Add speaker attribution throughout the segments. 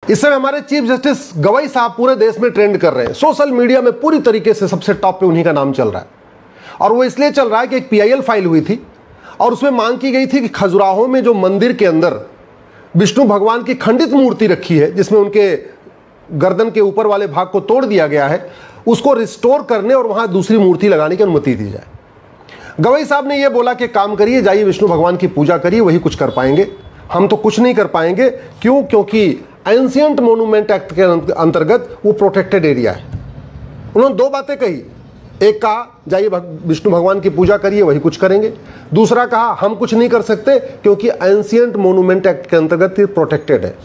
Speaker 1: इस समय हमारे चीफ जस्टिस गवई साहब पूरे देश में ट्रेंड कर रहे हैं, सोशल मीडिया में पूरी तरीके से सबसे टॉप पे उन्हीं का नाम चल रहा है। और वो इसलिए चल रहा है कि एक PIL फाइल हुई थी और उसमें मांग की गई थी कि खजुराहो में जो मंदिर के अंदर विष्णु भगवान की खंडित मूर्ति रखी है, जिसमें उनके गर्दन के ऊपर वाले भाग को तोड़ दिया गया है, उसको रिस्टोर करने और वहां दूसरी मूर्ति लगाने की अनुमति दी जाए। गवई साहब ने यह बोला कि काम करिए, जाइए विष्णु भगवान की पूजा करिए, वही कुछ कर पाएंगे, हम तो कुछ नहीं कर पाएंगे। क्यों? क्योंकि एंशिएंट मोन्यूमेंट एक्ट के अंतर्गत वो प्रोटेक्टेड एरिया है। उन्होंने दो बातें कही, एक कहा जाइए विष्णु भगवान की पूजा करिए, वही कुछ करेंगे। दूसरा कहा हम कुछ नहीं कर सकते क्योंकि एंशिएंट मोन्यूमेंट एक्ट के अंतर्गत ये प्रोटेक्टेड है।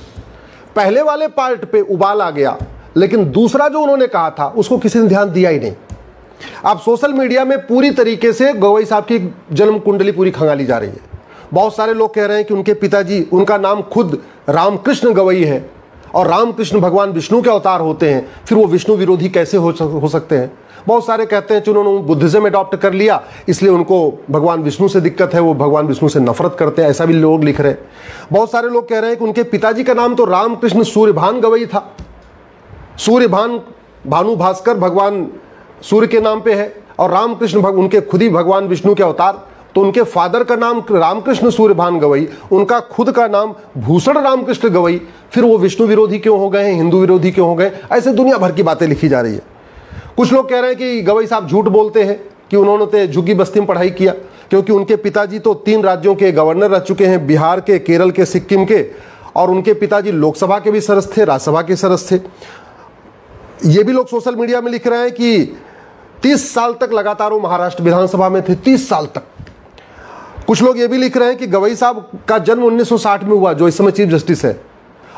Speaker 1: पहले वाले पार्ट पे उबाल आ गया, लेकिन दूसरा जो उन्होंने कहा था उसको किसी ने ध्यान दिया ही नहीं। अब सोशल मीडिया में पूरी तरीके से गवई साहब की जन्म कुंडली पूरी खंगाली जा रही है। बहुत सारे लोग कह रहे हैं कि उनके पिताजी, उनका नाम खुद रामकृष्ण गवई है और रामकृष्ण भगवान विष्णु के अवतार होते हैं, फिर वो विष्णु विरोधी कैसे हो सकते हैं। बहुत सारे कहते हैं कि उन्होंने बुद्धिज्म अडॉप्ट कर लिया, इसलिए उनको भगवान विष्णु से दिक्कत है, वो भगवान विष्णु से नफरत करते हैं, ऐसा भी लोग लिख रहे हैं। बहुत सारे लोग कह रहे हैं कि उनके पिताजी का नाम तो रामकृष्ण सूर्यभान गवई था, सूर्यभान भानु भास्कर भगवान सूर्य के नाम पे है, और रामकृष्ण उनके खुद ही भगवान विष्णु के अवतार, तो उनके फादर का नाम रामकृष्ण सूर्यभान गवई, उनका खुद का नाम भूषण रामकृष्ण गवई, फिर वो विष्णु विरोधी क्यों हो गए हैं, हिंदू विरोधी क्यों हो गए। ऐसे दुनिया भर की बातें लिखी जा रही है। कुछ लोग कह रहे हैं कि गवई साहब झूठ बोलते हैं कि उन्होंने तो झुग्गी बस्ती में पढ़ाई किया, क्योंकि उनके पिताजी तो 3 राज्यों के गवर्नर रह चुके हैं, बिहार के, केरल के, सिक्किम के, और उनके पिताजी लोकसभा के भी सदस्य थे, राज्यसभा के सदस्य थे। ये भी लोग सोशल मीडिया में लिख रहे हैं कि 30 साल तक लगातार वो महाराष्ट्र विधानसभा में थे, 30 साल तक। कुछ लोग ये भी लिख रहे हैं कि गवई साहब का जन्म 1960 में हुआ, जो इस समय चीफ जस्टिस है,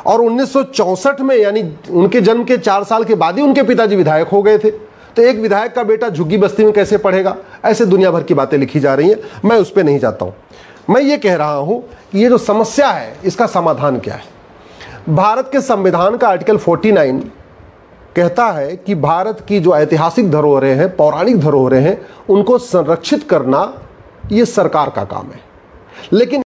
Speaker 1: और 1964 में, यानी उनके जन्म के 4 साल के बाद ही उनके पिताजी विधायक हो गए थे। तो एक विधायक का बेटा झुग्गी बस्ती में कैसे पढ़ेगा। ऐसे दुनिया भर की बातें लिखी जा रही हैं, मैं उस पर नहीं जाता हूं। मैं ये कह रहा हूं कि ये जो समस्या है, इसका समाधान क्या है। भारत के संविधान का आर्टिकल 49 कहता है कि भारत की जो ऐतिहासिक धरोहरें हैं, पौराणिक धरोहरें हैं, उनको संरक्षित करना ये सरकार का काम है। लेकिन